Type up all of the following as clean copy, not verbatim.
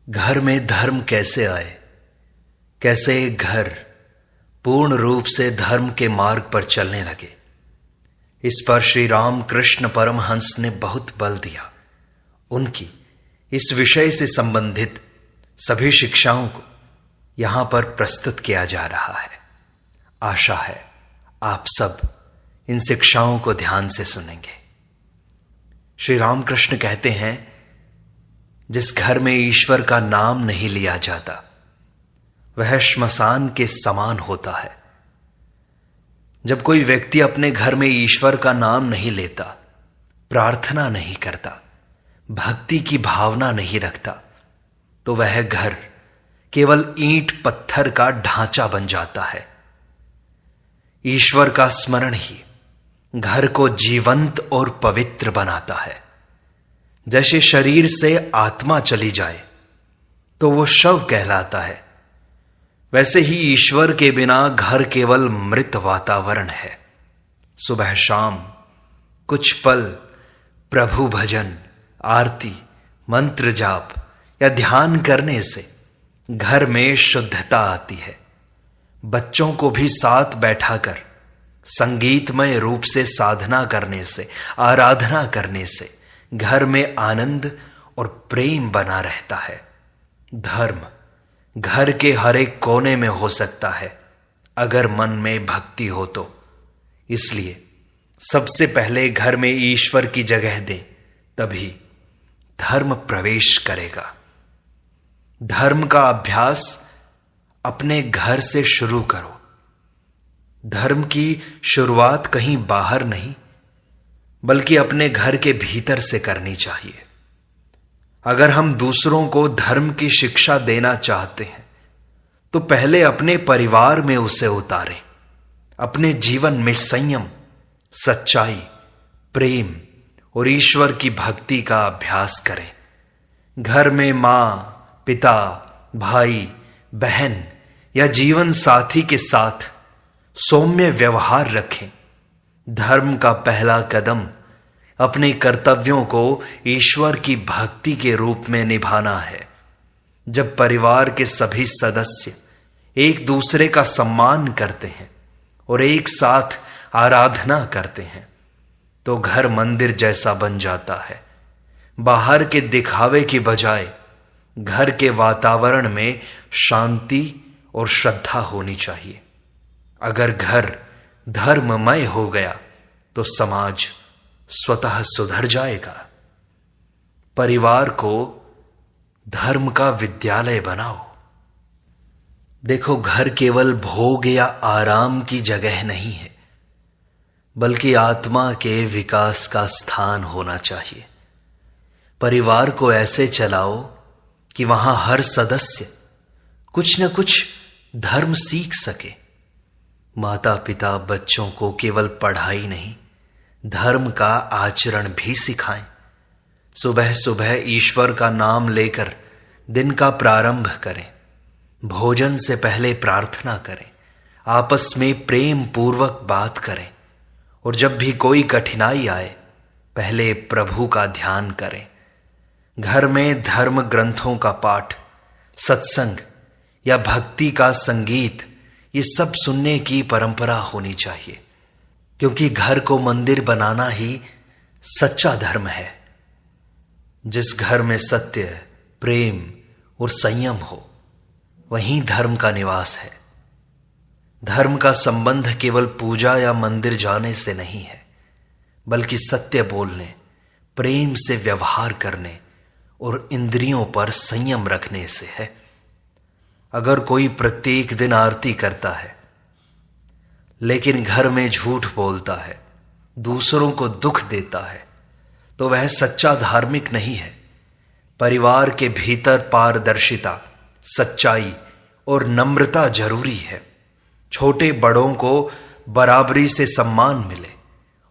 घर में धर्म कैसे आए, कैसे एक घर पूर्ण रूप से धर्म के मार्ग पर चलने लगे। इस पर श्री राम कृष्ण परमहंस ने बहुत बल दिया। उनकी इस विषय से संबंधित सभी शिक्षाओं को यहां पर प्रस्तुत किया जा रहा है। आशा है आप सब इन शिक्षाओं को ध्यान से सुनेंगे। श्री रामकृष्ण कहते हैं, जिस घर में ईश्वर का नाम नहीं लिया जाता वह श्मशान के समान होता है। जब कोई व्यक्ति अपने घर में ईश्वर का नाम नहीं लेता, प्रार्थना नहीं करता, भक्ति की भावना नहीं रखता, तो वह घर केवल ईंट पत्थर का ढांचा बन जाता है। ईश्वर का स्मरण ही घर को जीवंत और पवित्र बनाता है। जैसे शरीर से आत्मा चली जाए तो वो शव कहलाता है, वैसे ही ईश्वर के बिना घर केवल मृत वातावरण है। सुबह शाम कुछ पल प्रभु भजन, आरती, मंत्र जाप या ध्यान करने से घर में शुद्धता आती है। बच्चों को भी साथ बैठाकर संगीतमय रूप से साधना करने से, आराधना करने से घर में आनंद और प्रेम बना रहता है। धर्म घर के हर एक कोने में हो सकता है अगर मन में भक्ति हो तो। इसलिए सबसे पहले घर में ईश्वर की जगह दें, तभी धर्म प्रवेश करेगा। धर्म का अभ्यास अपने घर से शुरू करो। धर्म की शुरुआत कहीं बाहर नहीं बल्कि अपने घर के भीतर से करनी चाहिए। अगर हम दूसरों को धर्म की शिक्षा देना चाहते हैं तो पहले अपने परिवार में उसे उतारें। अपने जीवन में संयम, सच्चाई, प्रेम और ईश्वर की भक्ति का अभ्यास करें। घर में मां, पिता, भाई, बहन या जीवन साथी के साथ सौम्य व्यवहार रखें। धर्म का पहला कदम अपने कर्तव्यों को ईश्वर की भक्ति के रूप में निभाना है। जब परिवार के सभी सदस्य एक दूसरे का सम्मान करते हैं और एक साथ आराधना करते हैं तो घर मंदिर जैसा बन जाता है। बाहर के दिखावे की बजाय घर के वातावरण में शांति और श्रद्धा होनी चाहिए। अगर घर धर्ममय हो गया तो समाज स्वतः सुधर जाएगा। परिवार को धर्म का विद्यालय बनाओ। देखो, घर केवल भोग या आराम की जगह नहीं है बल्कि आत्मा के विकास का स्थान होना चाहिए। परिवार को ऐसे चलाओ कि वहां हर सदस्य कुछ न कुछ धर्म सीख सके। माता पिता बच्चों को केवल पढ़ाई नहीं, धर्म का आचरण भी सिखाएं। सुबह सुबह ईश्वर का नाम लेकर दिन का प्रारंभ करें। भोजन से पहले प्रार्थना करें। आपस में प्रेम पूर्वक बात करें और जब भी कोई कठिनाई आए पहले प्रभु का ध्यान करें। घर में धर्म ग्रंथों का पाठ, सत्संग या भक्ति का संगीत, ये सब सुनने की परंपरा होनी चाहिए, क्योंकि घर को मंदिर बनाना ही सच्चा धर्म है। जिस घर में सत्य, प्रेम और संयम हो वहीं धर्म का निवास है। धर्म का संबंध केवल पूजा या मंदिर जाने से नहीं है बल्कि सत्य बोलने, प्रेम से व्यवहार करने और इंद्रियों पर संयम रखने से है। अगर कोई प्रत्येक दिन आरती करता है लेकिन घर में झूठ बोलता है, दूसरों को दुख देता है, तो वह सच्चा धार्मिक नहीं है। परिवार के भीतर पारदर्शिता, सच्चाई और नम्रता जरूरी है। छोटे बड़ों को बराबरी से सम्मान मिले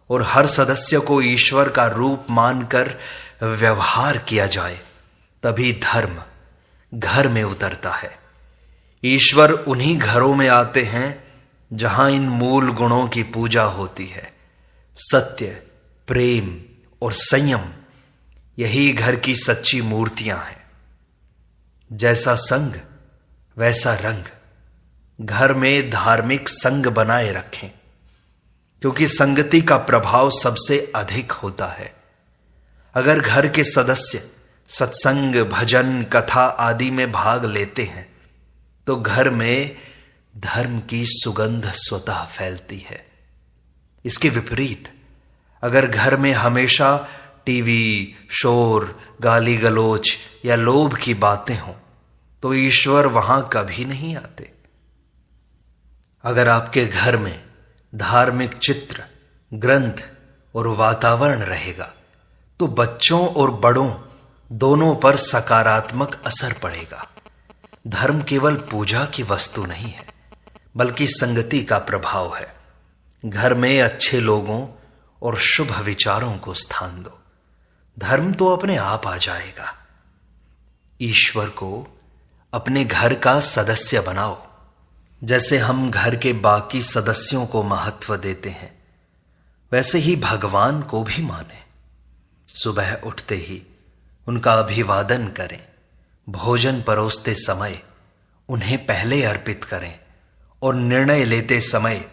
और हर सदस्य को ईश्वर का रूप मानकर व्यवहार किया जाए, तभी धर्म घर में उतरता है। ईश्वर उन्हीं घरों में आते हैं जहां इन मूल गुणों की पूजा होती है। सत्य, प्रेम और संयम, यही घर की सच्ची मूर्तियां हैं। जैसा संग वैसा रंग। घर में धार्मिक संग बनाए रखें, क्योंकि संगति का प्रभाव सबसे अधिक होता है। अगर घर के सदस्य सत्संग, भजन, कथा आदि में भाग लेते हैं तो घर में धर्म की सुगंध स्वतः फैलती है। इसके विपरीत अगर घर में हमेशा टीवी, शोर, गाली गलौज या लोभ की बातें हों तो ईश्वर वहां कभी नहीं आते। अगर आपके घर में धार्मिक चित्र, ग्रंथ और वातावरण रहेगा तो बच्चों और बड़ों दोनों पर सकारात्मक असर पड़ेगा। धर्म केवल पूजा की वस्तु नहीं है, बल्कि संगति का प्रभाव है। घर में अच्छे लोगों और शुभ विचारों को स्थान दो, धर्म तो अपने आप आ जाएगा। ईश्वर को अपने घर का सदस्य बनाओ। जैसे हम घर के बाकी सदस्यों को महत्व देते हैं, वैसे ही भगवान को भी माने। सुबह उठते ही उनका अभिवादन करें, भोजन परोसते समय उन्हें पहले अर्पित करें और निर्णय लेते समय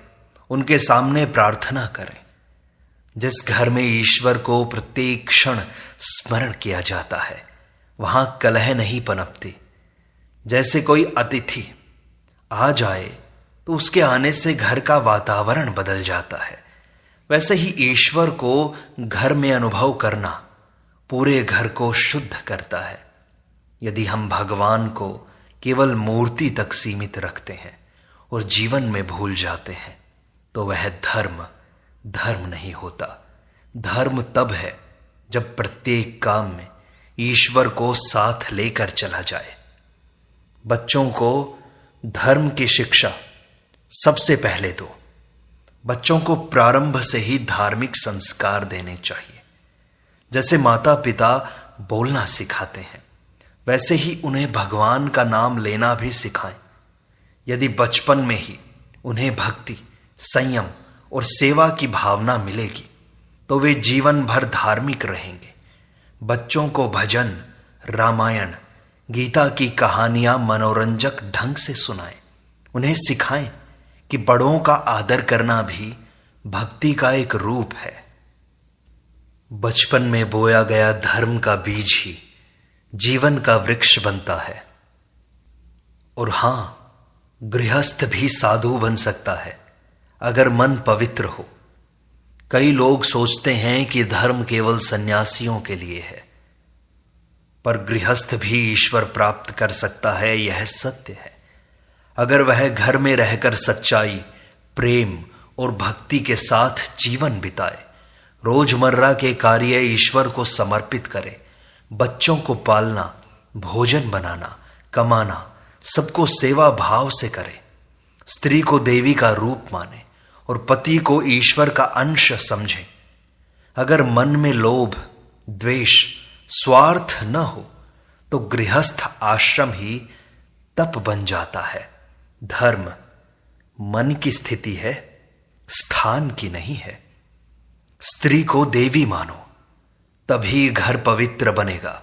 उनके सामने प्रार्थना करें। जिस घर में ईश्वर को प्रत्येक क्षण स्मरण किया जाता है, वहां कलह नहीं पनपती। जैसे कोई अतिथि आ जाए तो उसके आने से घर का वातावरण बदल जाता है, वैसे ही ईश्वर को घर में अनुभव करना पूरे घर को शुद्ध करता है। यदि हम भगवान को केवल मूर्ति तक सीमित रखते हैं और जीवन में भूल जाते हैं तो वह धर्म नहीं होता। धर्म तब है जब प्रत्येक काम में ईश्वर को साथ लेकर चला जाए। बच्चों को धर्म की शिक्षा सबसे पहले दो। बच्चों को प्रारंभ से ही धार्मिक संस्कार देने चाहिए। जैसे माता पिता बोलना सिखाते हैं, वैसे ही उन्हें भगवान का नाम लेना भी सिखाएं। यदि बचपन में ही उन्हें भक्ति, संयम और सेवा की भावना मिलेगी तो वे जीवन भर धार्मिक रहेंगे। बच्चों को भजन, रामायण, गीता की कहानियां मनोरंजक ढंग से सुनाएं। उन्हें सिखाएं कि बड़ों का आदर करना भी भक्ति का एक रूप है। बचपन में बोया गया धर्म का बीज ही जीवन का वृक्ष बनता है। और हां, गृहस्थ भी साधु बन सकता है अगर मन पवित्र हो। कई लोग सोचते हैं कि धर्म केवल सन्यासियों के लिए है, पर गृहस्थ भी ईश्वर प्राप्त कर सकता है, यह सत्य है। अगर वह घर में रहकर सच्चाई, प्रेम और भक्ति के साथ जीवन बिताए, रोजमर्रा के कार्य ईश्वर को समर्पित करे, बच्चों को पालना, भोजन बनाना, कमाना, सबको सेवा भाव से करे, स्त्री को देवी का रूप माने और पति को ईश्वर का अंश समझे। अगर मन में लोभ, द्वेष, स्वार्थ न हो तो गृहस्थ आश्रम ही तप बन जाता है। धर्म मन की स्थिति है, स्थान की नहीं है। स्त्री को देवी मानो, तभी घर पवित्र बनेगा।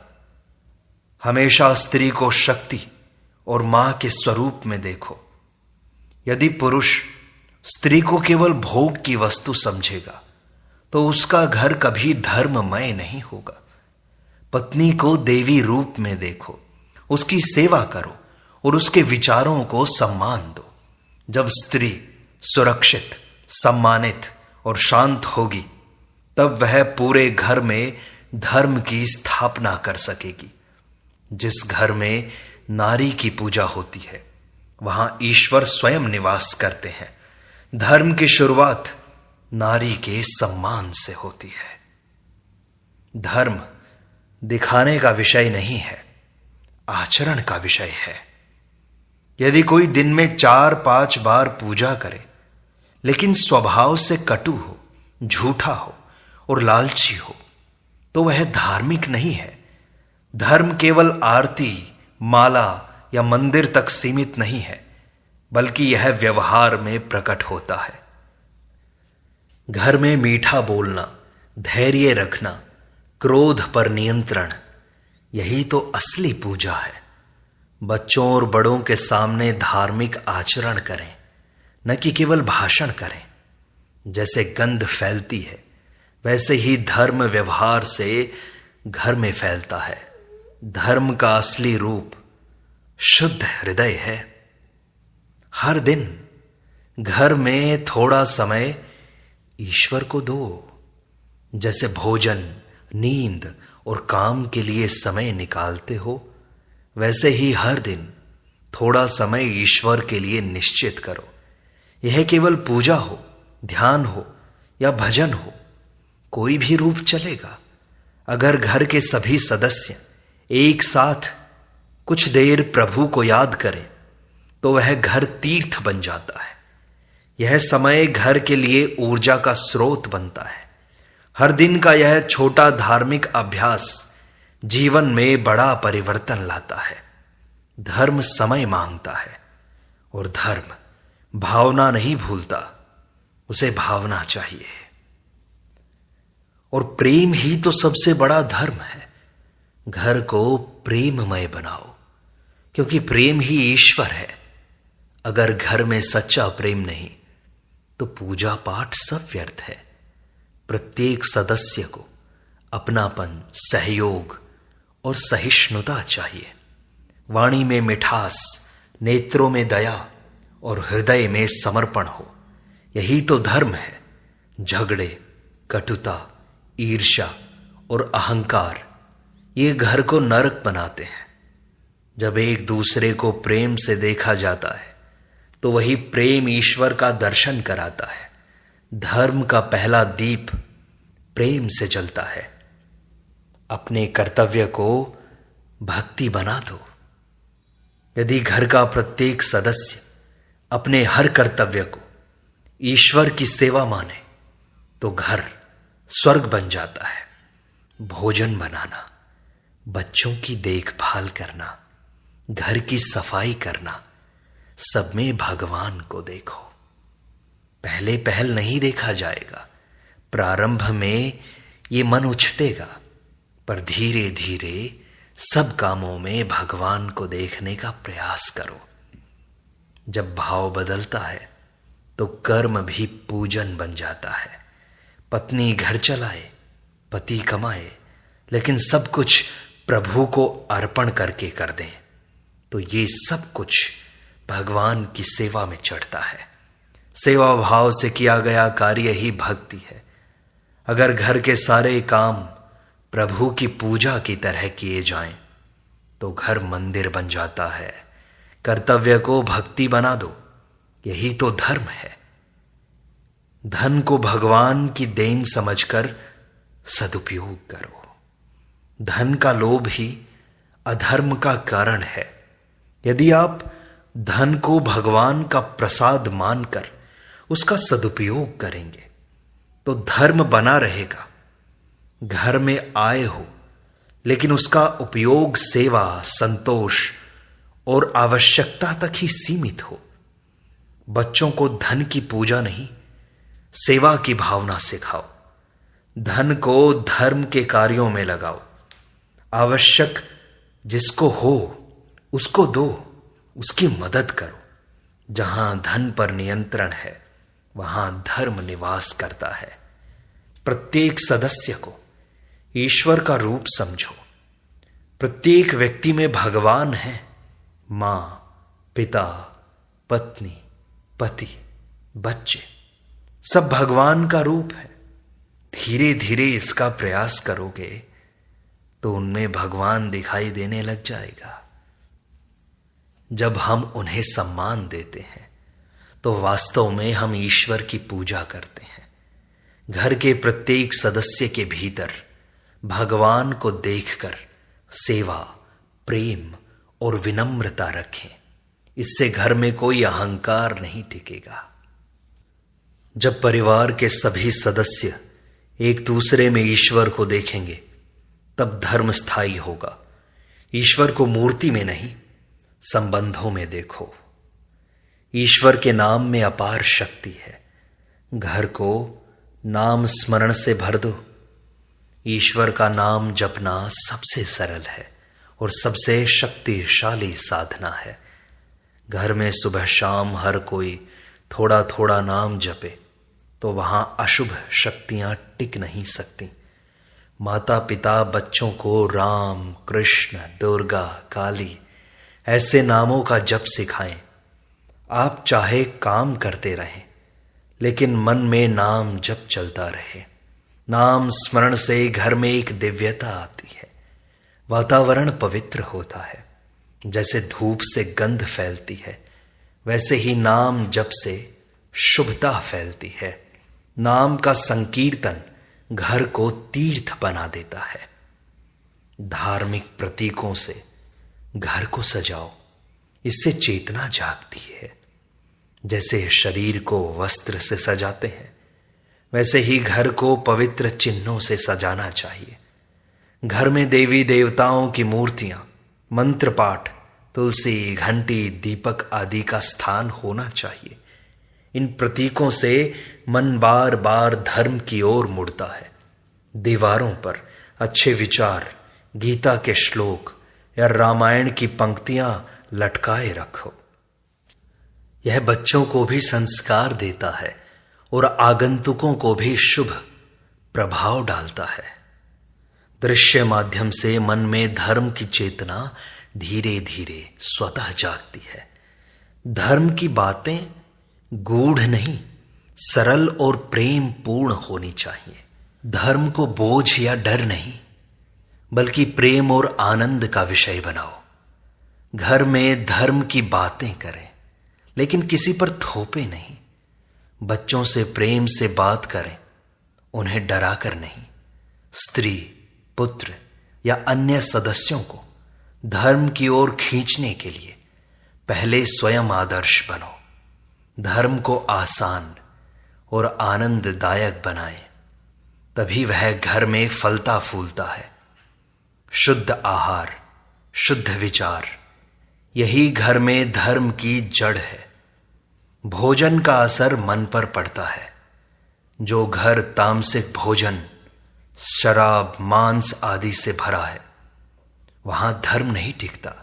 हमेशा स्त्री को शक्ति और मां के स्वरूप में देखो। यदि पुरुष स्त्री को केवल भोग की वस्तु समझेगा तो उसका घर कभी धर्ममय नहीं होगा। पत्नी को देवी रूप में देखो, उसकी सेवा करो और उसके विचारों को सम्मान दो। जब स्त्री सुरक्षित, सम्मानित और शांत होगी, तब वह पूरे घर में धर्म की स्थापना कर सकेगी। जिस घर में नारी की पूजा होती है, वहां ईश्वर स्वयं निवास करते हैं। धर्म की शुरुआत नारी के सम्मान से होती है। धर्म दिखाने का विषय नहीं है, आचरण का विषय है। यदि कोई दिन में 4-5 बार पूजा करे लेकिन स्वभाव से कटु हो, झूठा हो और लालची हो तो वह धार्मिक नहीं है। धर्म केवल आरती, माला या मंदिर तक सीमित नहीं है, बल्कि यह व्यवहार में प्रकट होता है। घर में मीठा बोलना, धैर्य रखना, क्रोध पर नियंत्रण, यही तो असली पूजा है। बच्चों और बड़ों के सामने धार्मिक आचरण करें, न कि केवल भाषण करें। जैसे गंध फैलती है, वैसे ही धर्म व्यवहार से घर में फैलता है। धर्म का असली रूप शुद्ध हृदय है। हर दिन घर में थोड़ा समय ईश्वर को दो। जैसे भोजन, नींद और काम के लिए समय निकालते हो, वैसे ही हर दिन थोड़ा समय ईश्वर के लिए निश्चित करो। यह केवल पूजा हो, ध्यान हो या भजन हो, कोई भी रूप चलेगा। अगर घर के सभी सदस्य एक साथ कुछ देर प्रभु को याद करें तो वह घर तीर्थ बन जाता है। यह समय घर के लिए ऊर्जा का स्रोत बनता है। हर दिन का यह छोटा धार्मिक अभ्यास जीवन में बड़ा परिवर्तन लाता है। धर्म समय मांगता है और धर्म भावना नहीं भूलता, उसे भावना चाहिए। और प्रेम ही तो सबसे बड़ा धर्म है। घर को प्रेममय बनाओ, क्योंकि प्रेम ही ईश्वर है। अगर घर में सच्चा प्रेम नहीं तो पूजा पाठ सब व्यर्थ है। प्रत्येक सदस्य को अपनापन, सहयोग और सहिष्णुता चाहिए। वाणी में मिठास, नेत्रों में दया और हृदय में समर्पण हो, यही तो धर्म है। झगड़े, कटुता, ईर्ष्या और अहंकार ये घर को नरक बनाते हैं। जब एक दूसरे को प्रेम से देखा जाता है तो वही प्रेम ईश्वर का दर्शन कराता है। धर्म का पहला दीप प्रेम से जलता है। अपने कर्तव्य को भक्ति बना दो। यदि घर का प्रत्येक सदस्य अपने हर कर्तव्य को ईश्वर की सेवा माने तो घर स्वर्ग बन जाता है। भोजन बनाना, बच्चों की देखभाल करना, घर की सफाई करना, सब में भगवान को देखो। पहले पहल नहीं देखा जाएगा। प्रारंभ में ये मन उछटेगा, पर धीरे धीरे सब कामों में भगवान को देखने का प्रयास करो। जब भाव बदलता है तो कर्म भी पूजन बन जाता है। पत्नी घर चलाए, पति कमाए, लेकिन सब कुछ प्रभु को अर्पण करके कर दें तो ये सब कुछ भगवान की सेवा में चढ़ता है। सेवा भाव से किया गया कार्य ही भक्ति है। अगर घर के सारे काम प्रभु की पूजा की तरह किए जाएं तो घर मंदिर बन जाता है। कर्तव्य को भक्ति बना दो, यही तो धर्म है। धन को भगवान की देन समझकर सदुपयोग करो। धन का लोभ ही अधर्म का कारण है। यदि आप धन को भगवान का प्रसाद मानकर उसका सदुपयोग करेंगे तो धर्म बना रहेगा। घर में आए हो, लेकिन उसका उपयोग सेवा, संतोष और आवश्यकता तक ही सीमित हो। बच्चों को धन की पूजा नहीं, सेवा की भावना सिखाओ। धन को धर्म के कार्यों में लगाओ। आवश्यक जिसको हो उसको दो, उसकी मदद करो। जहां धन पर नियंत्रण है वहां धर्म निवास करता है। प्रत्येक सदस्य को ईश्वर का रूप समझो। प्रत्येक व्यक्ति में भगवान है। मां, पिता, पत्नी, पति, बच्चे सब भगवान का रूप है। धीरे धीरे इसका प्रयास करोगे तो उनमें भगवान दिखाई देने लग जाएगा। जब हम उन्हें सम्मान देते हैं तो वास्तव में हम ईश्वर की पूजा करते हैं। घर के प्रत्येक सदस्य के भीतर भगवान को देखकर सेवा, प्रेम और विनम्रता रखें। इससे घर में कोई अहंकार नहीं टिकेगा। जब परिवार के सभी सदस्य एक दूसरे में ईश्वर को देखेंगे तब धर्म स्थायी होगा। ईश्वर को मूर्ति में नहीं, संबंधों में देखो। ईश्वर के नाम में अपार शक्ति है। घर को नाम स्मरण से भर दो। ईश्वर का नाम जपना सबसे सरल है और सबसे शक्तिशाली साधना है। घर में सुबह शाम हर कोई थोड़ा थोड़ा नाम जपे तो वहां अशुभ शक्तियां टिक नहीं सकती। माता पिता बच्चों को राम, कृष्ण, दुर्गा, काली ऐसे नामों का जप सिखाएं। आप चाहे काम करते रहें, लेकिन मन में नाम जप चलता रहे। नाम स्मरण से घर में एक दिव्यता आती है, वातावरण पवित्र होता है। जैसे धूप से गंध फैलती है, वैसे ही नाम जप से शुभता फैलती है। नाम का संकीर्तन घर को तीर्थ बना देता है। धार्मिक प्रतीकों से घर को सजाओ, इससे चेतना जागती है। जैसे शरीर को वस्त्र से सजाते हैं, वैसे ही घर को पवित्र चिन्हों से सजाना चाहिए। घर में देवी देवताओं की मूर्तियां, मंत्र पाठ, तुलसी, घंटी, दीपक आदि का स्थान होना चाहिए। इन प्रतीकों से मन बार बार धर्म की ओर मुड़ता है। दीवारों पर अच्छे विचार, गीता के श्लोक या रामायण की पंक्तियां लटकाए रखो। यह बच्चों को भी संस्कार देता है और आगंतुकों को भी शुभ प्रभाव डालता है। दृश्य माध्यम से मन में धर्म की चेतना धीरे धीरे स्वतः जागती है। धर्म की बातें गूढ़ नहीं, सरल और प्रेम पूर्ण होनी चाहिए। धर्म को बोझ या डर नहीं, बल्कि प्रेम और आनंद का विषय बनाओ। घर में धर्म की बातें करें, लेकिन किसी पर थोपे नहीं। बच्चों से प्रेम से बात करें, उन्हें डरा कर नहीं। स्त्री, पुत्र या अन्य सदस्यों को धर्म की ओर खींचने के लिए पहले स्वयं आदर्श बनो। धर्म को आसान और आनंददायक बनाएं, तभी वह घर में फलता फूलता है। शुद्ध आहार, शुद्ध विचार, यही घर में धर्म की जड़ है। भोजन का असर मन पर पड़ता है। जो घर तामसिक भोजन, शराब, मांस आदि से भरा है, वहां धर्म नहीं टिकता।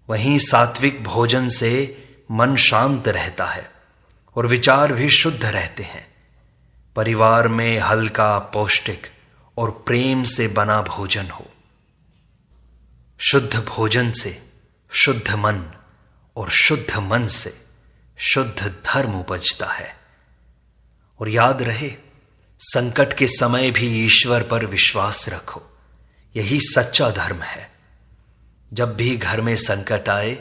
वहीं सात्विक भोजन से मन शांत रहता है और विचार भी शुद्ध रहते हैं। परिवार में हल्का, पौष्टिक और प्रेम से बना भोजन हो। शुद्ध भोजन से शुद्ध मन और शुद्ध मन से शुद्ध धर्म उपजता है। और याद रहे, संकट के समय भी ईश्वर पर विश्वास रखो, यही सच्चा धर्म है। जब भी घर में संकट आए,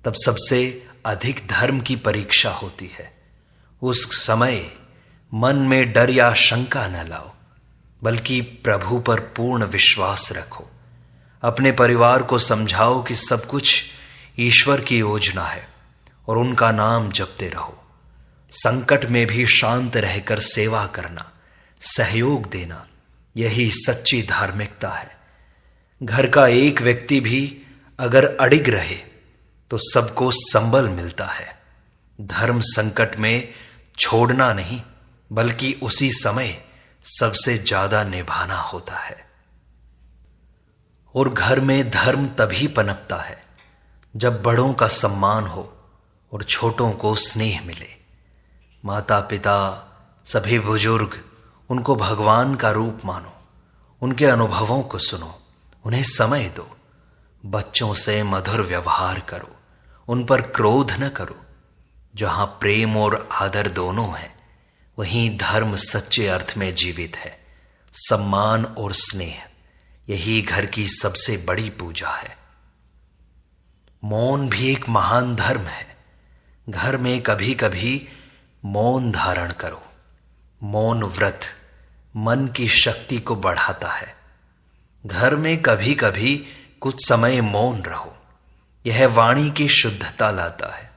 तब सबसे अधिक धर्म की परीक्षा होती है। उस समय मन में डर या शंका न लाओ, बल्कि प्रभु पर पूर्ण विश्वास रखो। अपने परिवार को समझाओ कि सब कुछ ईश्वर की योजना है और उनका नाम जपते रहो। संकट में भी शांत रहकर सेवा करना, सहयोग देना, यही सच्ची धार्मिकता है। घर का एक व्यक्ति भी अगर अडिग रहे तो सबको संबल मिलता है। धर्म संकट में छोड़ना नहीं, बल्कि उसी समय सबसे ज्यादा निभाना होता है। और घर में धर्म तभी पनपता है जब बड़ों का सम्मान हो और छोटों को स्नेह मिले। माता पिता, सभी बुजुर्ग, उनको भगवान का रूप मानो। उनके अनुभवों को सुनो, उन्हें समय दो। बच्चों से मधुर व्यवहार करो, उन पर क्रोध न करो। जहां प्रेम और आदर दोनों हैं, वहीं धर्म सच्चे अर्थ में जीवित है। सम्मान और स्नेह, यही घर की सबसे बड़ी पूजा है। मौन भी एक महान धर्म है। घर में कभी कभी मौन धारण करो। मौन व्रत मन की शक्ति को बढ़ाता है। घर में कभी कभी कुछ समय मौन रहो, यह वाणी की शुद्धता लाता है।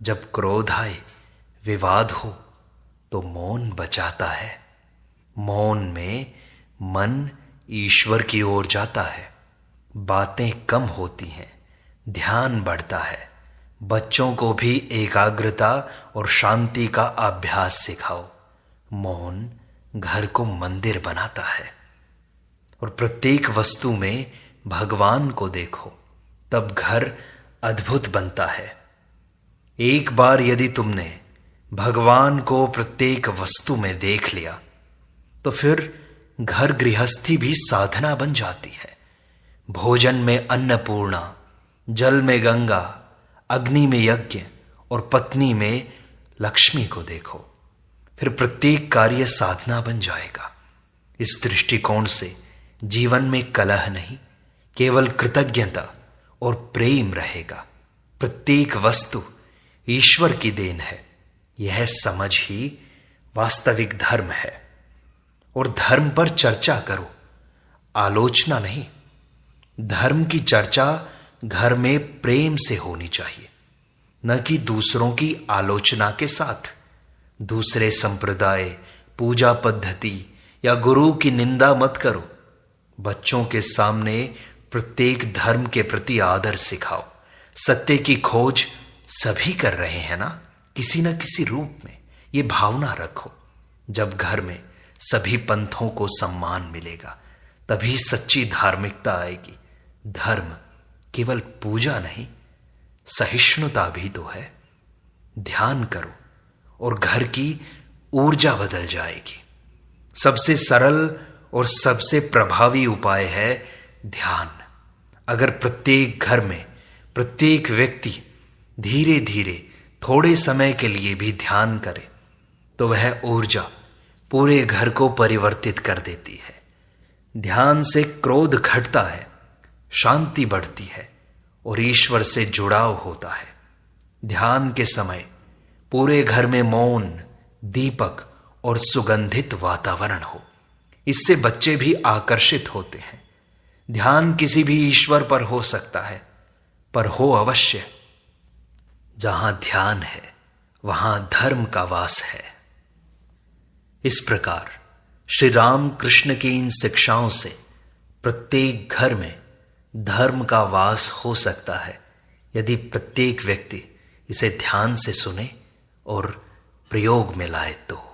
जब क्रोध आए, विवाद हो, तो मौन बचाता है। मौन में मन ईश्वर की ओर जाता है। बातें कम होती हैं, ध्यान बढ़ता है। बच्चों को भी एकाग्रता और शांति का अभ्यास सिखाओ। मौन घर को मंदिर बनाता है और प्रत्येक वस्तु में भगवान को देखो, तब घर अद्भुत बनता है। एक बार यदि तुमने भगवान को प्रत्येक वस्तु में देख लिया तो फिर घर गृहस्थी भी साधना बन जाती है। भोजन में अन्नपूर्णा, जल में गंगा, अग्नि में यज्ञ और पत्नी में लक्ष्मी को देखो, फिर प्रत्येक कार्य साधना बन जाएगा। इस दृष्टिकोण से जीवन में कलह नहीं, केवल कृतज्ञता और प्रेम रहेगा। प्रत्येक वस्तु ईश्वर की देन है, यह समझ ही वास्तविक धर्म है। और धर्म पर चर्चा करो, आलोचना नहीं। धर्म की चर्चा घर में प्रेम से होनी चाहिए, न कि दूसरों की आलोचना के साथ। दूसरे संप्रदाय, पूजा पद्धति या गुरु की निंदा मत करो। बच्चों के सामने प्रत्येक धर्म के प्रति आदर सिखाओ। सत्य की खोज सभी कर रहे हैं ना, किसी न किसी रूप में। ये भावना रखो। जब घर में सभी पंथों को सम्मान मिलेगा, तभी सच्ची धार्मिकता आएगी। धर्म केवल पूजा नहीं, सहिष्णुता भी तो है। ध्यान करो और घर की ऊर्जा बदल जाएगी। सबसे सरल और सबसे प्रभावी उपाय है ध्यान। अगर प्रत्येक घर में प्रत्येक व्यक्ति धीरे धीरे थोड़े समय के लिए भी ध्यान करे तो वह ऊर्जा पूरे घर को परिवर्तित कर देती है। ध्यान से क्रोध घटता है, शांति बढ़ती है और ईश्वर से जुड़ाव होता है। ध्यान के समय पूरे घर में मौन, दीपक और सुगंधित वातावरण हो। इससे बच्चे भी आकर्षित होते हैं। ध्यान किसी भी ईश्वर पर हो सकता है, पर हो अवश्य। जहां ध्यान है वहां धर्म का वास है। इस प्रकार श्री राम कृष्ण की इन शिक्षाओं से प्रत्येक घर में धर्म का वास हो सकता है, यदि प्रत्येक व्यक्ति इसे ध्यान से सुने और प्रयोग में लाए तो।